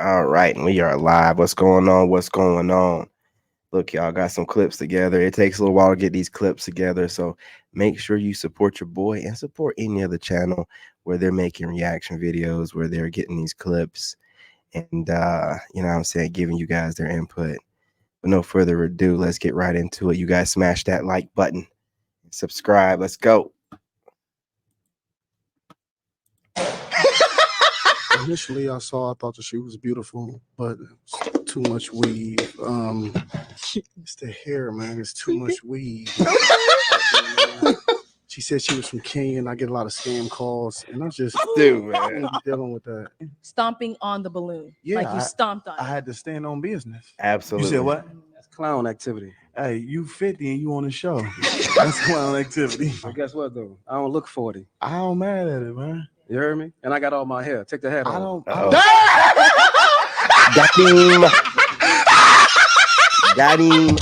All right, and we are live. What's going on? What's going on? Look, y'all got some clips together. It takes a little while to get these clips together, so make sure you support your boy and support any other channel where they're making reaction videos, where they're getting these clips, and you know what I'm saying, giving you guys their input. But no further ado, let's get right into it. You guys smash that like button, subscribe. Let's go. Initially, I thought that she was beautiful, but it's too much weave. It's the hair, man. It's too much weave. She said she was from Kenya, and I get a lot of scam calls, and I just Dude, I man. won't be dealing with that. Stomping on the balloon. Yeah, like you stomped on I it. had to stand on business. Absolutely. You said what? That's clown activity. Hey, you 50 and you on the show. That's clown activity. But guess what though? I don't look 40. I don't mad at it, man. You heard me? And I got all my hair. Take the hat I off. don't. Got him. Got him.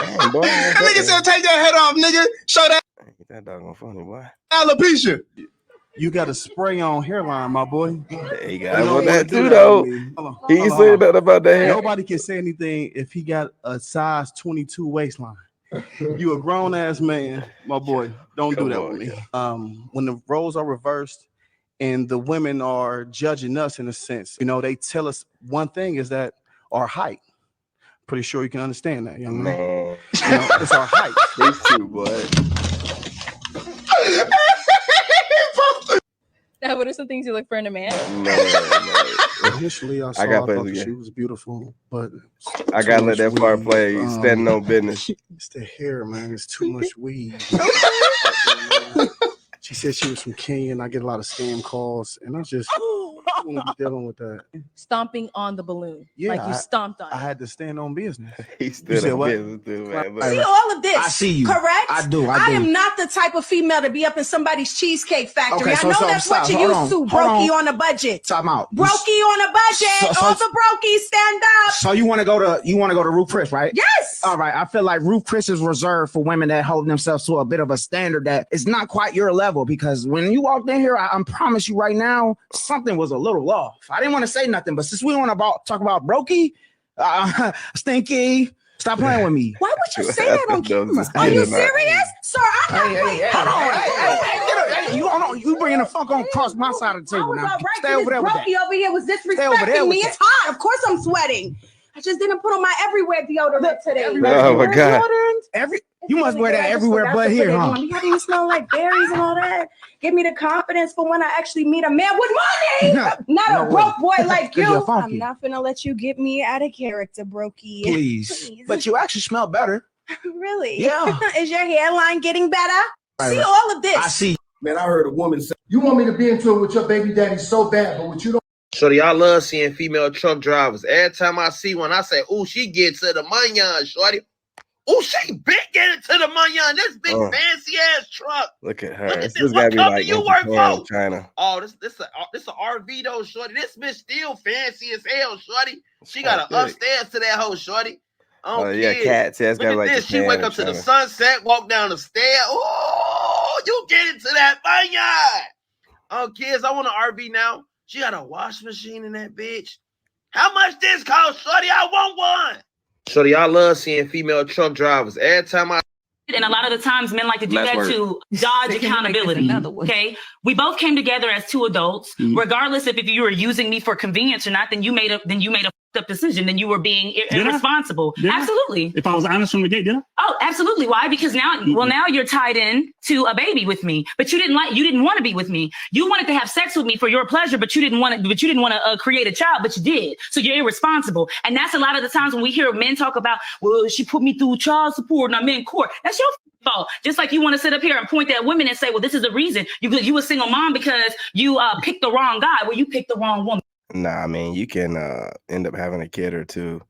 Damn, boy. That nigga said, take that head off, nigga. Show that Get that doggone funny, boy. alopecia. You got a spray on hairline, my boy. There you go. You I don't want wanna that do too, that though. with me. Hold on, He hold on, said hold on. that about the hair. Nobody can say anything if he got a size 22 waistline. You a grown ass man, my boy. Don't Come do that on, with me. When the roles are reversed and the women are judging us in a sense, you know, they tell us one thing is that our height. Pretty sure you can understand that, young man. Man, You know, it's our height. these two, boy. Now, what are some things you look for in a man? Man. Initially, I gotta thought play that this she again. was beautiful, but I too gotta let much that part weave. play. Standing on business. It's the hair, man. It's too much weave. She said she was from Kenya, and I get a lot of scam calls, and I just won't be dealing with that. Stomping on the balloon. Yeah, like you stomped on I it. had to stand on business. He You stood said on what? business too, man. See Look. all of this. I see you. Correct? I do. I am not the type of female to be up in somebody's cheesecake factory. Okay, I know that's stop. what you're Hold used on. to. Hold Brokey on. on a budget. Time out. Brokey on a budget. So- All the brokies stand up. So you want to go to Ruth Chris, right? Yes. All right. I feel like Ruth Chris is reserved for women that hold themselves to a bit of a standard that is not quite your level. Because when you walked in here, I promise you right now, something was a little off. I didn't want to say nothing, but since we want to talk about Brokey, Stinky, stop playing with me. Why would you say that on camera? Are you serious? Sir, I'm not playing. Hold on. You bringing the fuck on across my side of the I table was now. all right. Stay over there with that. Brokey over here was over there disrespecting with me. that. It's hot. Of course I'm sweating. I just didn't put on my everywhere deodorant today. Oh my God. You must wear that everywhere but here, huh? You having me smell like berries and all that. Give me the confidence for when I actually meet a man with money, not a broke boy like You're you. funky. I'm not gonna let you get me out of character, Brokey. Please. But you actually smell better. Really? Yeah. Is your hairline getting better? Right, See right. all of this. I see. Man, I heard a woman say, you want me to be into it with your baby daddy so bad, but what you don't. Shorty, I love seeing female truck drivers. Every time I see one, I say, "Ooh, she gets to the manyan, shorty. Ooh, she big getting to the manyan. This big fancy ass truck. Look at her. Look at This this. gotta What be company like you in work Japan, for? China. Oh, this a RV though, shorty. This bitch still fancy as hell, shorty. She got an quite big. upstairs to that hoe, shorty. Oh yeah, cats. Yeah, it's Look gotta at be like this. She Japan wake or up to the China. sunset, walk down the stair. Oh, you get into that manyan. Oh, kids, I want an RV now. She got a wash machine in that bitch. How much this cost, shorty? I want one. Shorty, I love seeing female truck drivers. Every time I And a lot of the times men like to do that to dodge accountability. Okay. We both came together as two adults. Regardless if you were using me for convenience or not, then you made a fucked up decision. Then you were being irresponsible. Absolutely. If I was honest from the gate, did I? Oh, absolutely. Why? Because now you're tied in to a baby with me, but you didn't want to be with me. You wanted to have sex with me for your pleasure, but you didn't want to create a child, but you did. So you're irresponsible. And that's a lot of the times when we hear men talk about, well, she put me through child support and I'm in court. That's your fault. Just like you want to sit up here and point at women and say, well, this is the reason you a single mom because you picked the wrong guy. Well, you picked the wrong woman. Nah, I mean, you can end up having a kid or two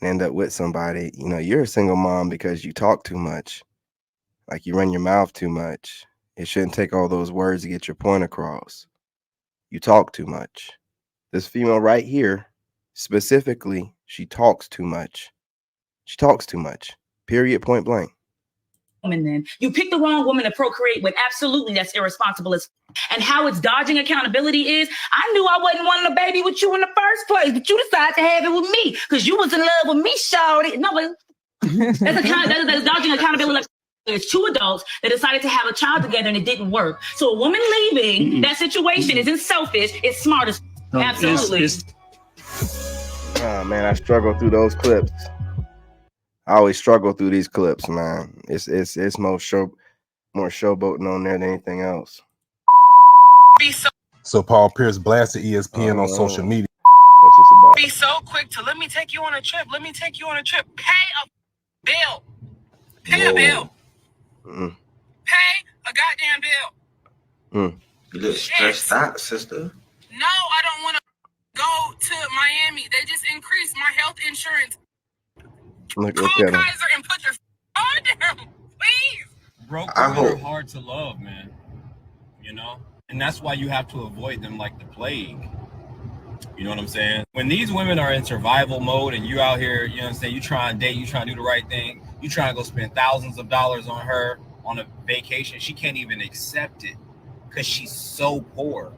and end up with somebody. You know, you're a single mom because you talk too much. Like you run your mouth too much. It shouldn't take all those words to get your point across. You talk too much. This female right here, specifically, she talks too much. She talks too much. Period, point blank. woman then. You pick the wrong woman to procreate with. Absolutely, that's irresponsible. And how it's dodging accountability is, I knew I wasn't wanting a baby with you in the first place, but you decided to have it with me because you was in love with me, shawty. No, but that's dodging accountability. Like, there's two adults that decided to have a child together and it didn't work. So a woman leaving that situation isn't selfish, it's smart as absolutely. Oh man, I struggle through those clips. I always struggle through these clips, man. It's more showboating on there than anything else. So Paul Pierce blasted ESPN on social media. That's just about. Be so quick to let me take you on a trip. Let me take you on a trip. Pay a bill. Pay a bill. Pay a goddamn bill. You look stressed out, sister. No, I don't want to go to Miami. They just increased my health insurance. Look Call at him. Kaiser and put your on them, please. Broke women are hard to love, man. You know? And that's why you have to avoid them like the plague. You know what I'm saying? When these women are in survival mode and you out here, you know what I'm saying, you try and date, you try and do the right thing, you try to go spend thousands of dollars on her on a vacation, she can't even accept it because she's so poor.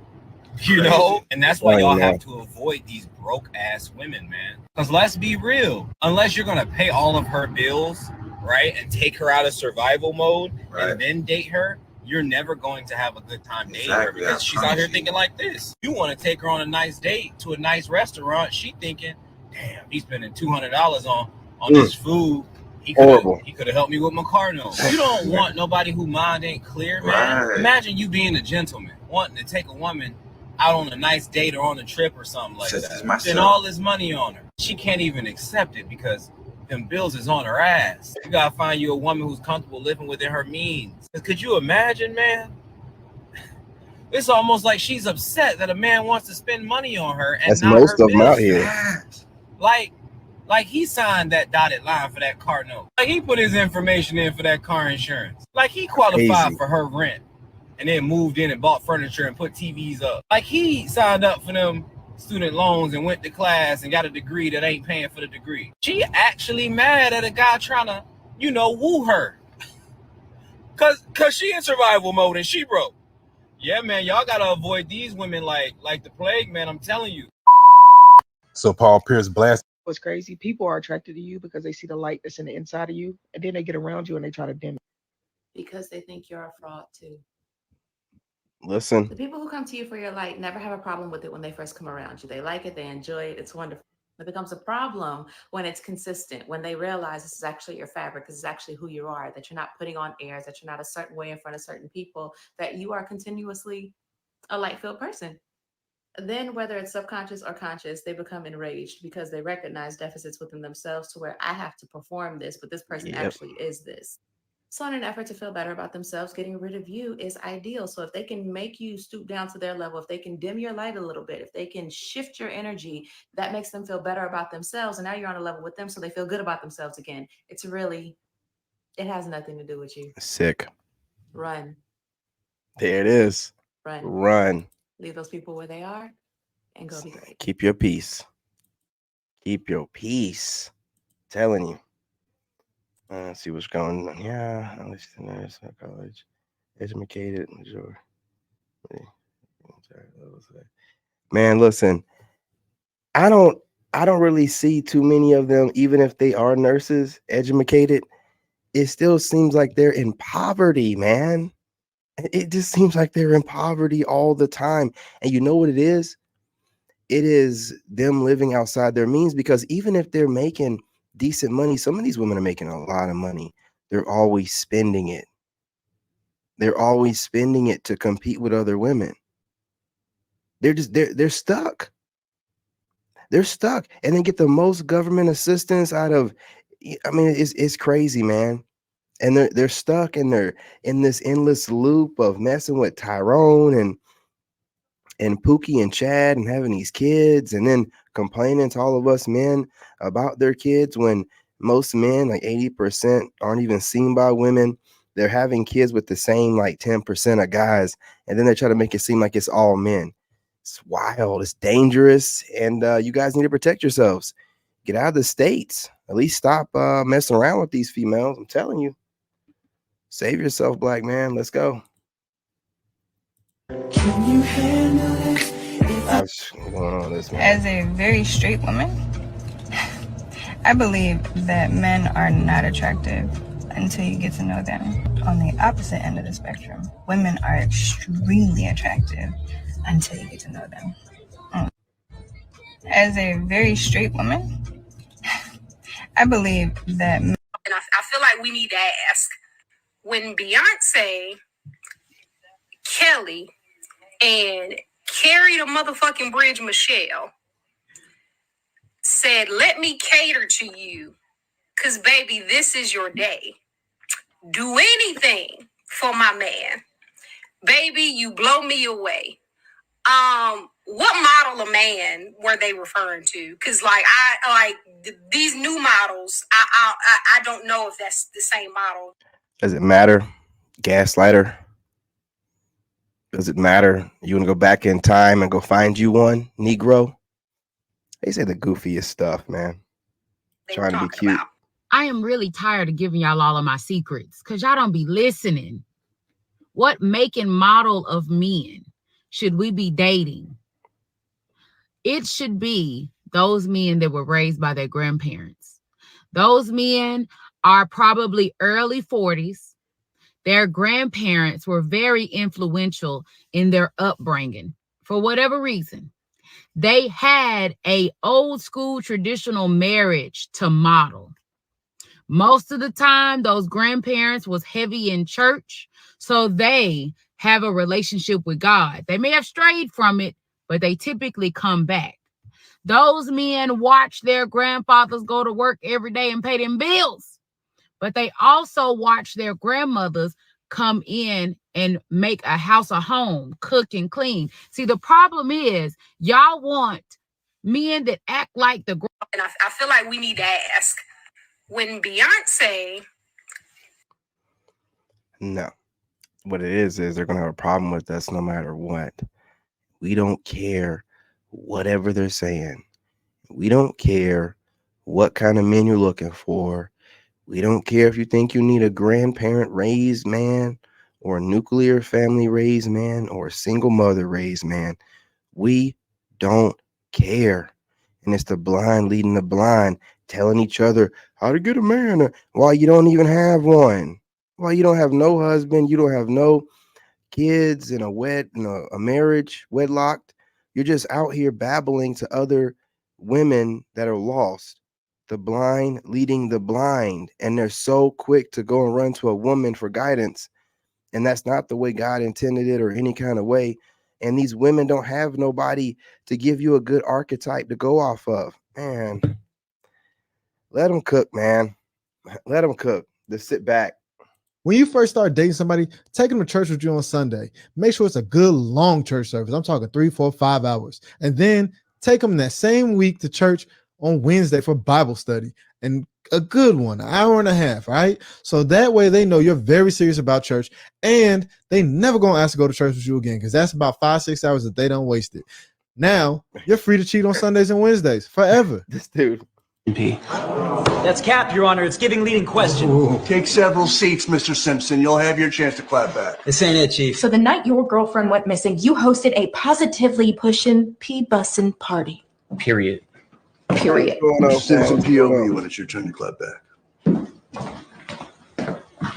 You know? And that's why y'all have to avoid these broke ass women, man. Because let's be real, unless you're gonna pay all of her bills, right, and take her out of survival mode and then date her, you're never going to have a good time dating her because she's out here thinking like this. You want to take her on a nice date to a nice restaurant, she thinking, damn, he's spending $200 on this food. He could have helped me with my car note. You don't want nobody who mind ain't clear, man. Imagine you being a gentleman, wanting to take a woman out on a nice date or on a trip or something like that. Spend all this money on her. She can't even accept it because them bills is on her ass. You gotta find you a woman who's comfortable living within her means. Could you imagine, man? It's almost like she's upset that a man wants to spend money on her and that's not most her of them bills. out here. Like he signed that dotted line for that car note. Like he put his information in for that car insurance. Like he qualified for her rent and then moved in and bought furniture and put TVs up. Like he signed up for them student loans and went to class and got a degree that ain't paying for the degree. She actually mad at a guy trying to, you know, woo her. Cause she in survival mode and she broke. Yeah, man, y'all gotta avoid these women like the plague, man. I'm telling you. So Paul Pierce blasted. What's crazy? People are attracted to you because they see the light that's in the inside of you, and then they get around you and they try to dim it. Because they think you're a fraud too. Listen. The people who come to you for your light never have a problem with it when they first come around you. They like it, they enjoy it, it's wonderful. It becomes a problem when it's consistent, when they realize this is actually your fabric, this is actually who you are, that you're not putting on airs, that you're not a certain way in front of certain people, that you are continuously a light-filled person. Then whether it's subconscious or conscious, they become enraged because they recognize deficits within themselves to where I have to perform this, but this person actually is this. So in an effort to feel better about themselves, getting rid of you is ideal. So if they can make you stoop down to their level, if they can dim your light a little bit, if they can shift your energy, that makes them feel better about themselves. And now you're on a level with them, so they feel good about themselves again. It has nothing to do with you. Sick. Run. There it is. Run. Leave those people where they are and go be great. Keep your peace. Keep your peace. Telling you. Let's see what's going on. Yeah, at least in there's college, educated. Sure. Man, listen. I don't really see too many of them, even if they are nurses, educated. It still seems like they're in poverty, man. It just seems like they're in poverty all the time. And you know what it is? It is them living outside their means, because even if they're making decent money, some of these women are making a lot of money. They're always spending it. They're always spending it to compete with other women. They're stuck. They're stuck. And they get the most government assistance out of, I mean, it's crazy, man. And they're stuck and they're in this endless loop of messing with Tyrone and Pookie and Chad and having these kids and then complaining to all of us men about their kids, when most men, like 80%, aren't even seen by women. They're having kids with the same like 10% of guys, and then they try to make it seem like it's all men. It's wild. It's dangerous, and you guys need to protect yourselves. Get out of the States. At least stop messing around with these females. I'm telling you. Save yourself, black man. Let's go. Can you handle it? What's going on this one? As a very straight woman, I believe that men are not attractive until you get to know them. On the opposite end of the spectrum, women are extremely attractive until you get to know them. As a very straight woman, I believe that men. And I feel like we need to ask, when Beyonce, Kelly, and Carrie the motherfucking Bridge Michelle said, let me cater to you, because baby, this is your day. Do anything for my man. Baby, you blow me away. What model of man were they referring to? Because these new models, I don't know if that's the same model. Does it matter? Gaslighter? Does it matter? You want to go back in time and go find you one, Negro? They say the goofiest stuff, man. Trying to be cute. I am really tired of giving y'all all of my secrets because y'all don't be listening. What make and model of men should we be dating? It should be those men that were raised by their grandparents. Those men are probably early 40s. Their grandparents were very influential in their upbringing for whatever reason. They had a old school traditional marriage to model. Most of the time, those grandparents was heavy in church, so they have a relationship with God. They may have strayed from it, but they typically come back. Those men watch their grandfathers go to work every day and pay them bills, but they also watch their grandmothers come in and make a house a home, cook and clean. See, the problem is y'all want men that act like the. And I feel like we need to ask, when Beyonce. No. What it is they're going to have a problem with us no matter what. We don't care whatever they're saying. We don't care what kind of men you're looking for. We don't care if you think you need a grandparent raised man or a nuclear family raised man or a single mother raised man. We don't care. And it's the blind leading the blind, telling each other how to get a man while you don't even have one. While you don't have no husband, you don't have no kids in a marriage, wedlocked. You're just out here babbling to other women that are lost. The blind leading the blind. And they're so quick to go and run to a woman for guidance. And that's not the way God intended it or any kind of way. And these women don't have nobody to give you a good archetype to go off of. Man, let them cook, man. Let them cook. Just sit back. When you first start dating somebody, take them to church with you on Sunday. Make sure it's a good long church service. I'm talking 3, 4, 5 hours. And then take them that same week to church on Wednesday for Bible study. And a good one, an hour and a half, right? So that way they know you're very serious about church, and they never gonna ask to go to church with you again, because that's about 5, 6 hours that they don't waste it. Now you're free to cheat on Sundays and Wednesdays forever. This dude. That's Cap, Your Honor. It's giving leading question. Ooh, take several seats, Mr. Simpson. You'll have your chance to clap back. This ain't it, Chief. So the night your girlfriend went missing, you hosted a positively pushing, P-bussin' party. Period. Period. Mr. Simpson, POV when it's your turn to clap back.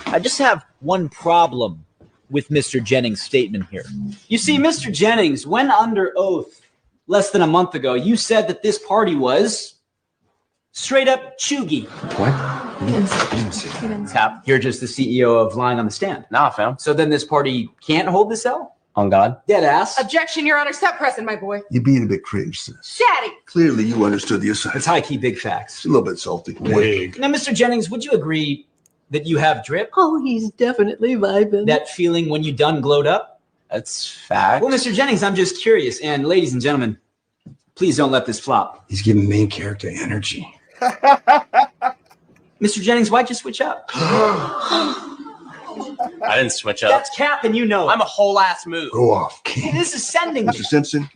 I just have one problem with Mr. Jennings' statement here. You see, Mr. Jennings, when under oath less than a month ago, you said that this party was straight up chuggy. What? Cap, you're just the CEO of lying on the stand. Nah, fam. So then this party can't hold the cell? On God. Dead ass. Objection, Your Honor. Stop pressing, my boy. You're being a bit cringe, sis. Daddy. Clearly, you understood the assignment. That's high key big facts. It's a little bit salty. Wig. Now, Mr. Jennings, would you agree that you have drip? Oh, he's definitely vibing. That feeling when you done glowed up? That's fact. Well, Mr. Jennings, I'm just curious. And ladies and gentlemen, please don't let this flop. He's giving main character energy. Mr. Jennings, why'd you switch up? I didn't switch up. That's Cap, and you know it. I'm a whole ass move. Go off, King. This is sending me. Mr. Simpson,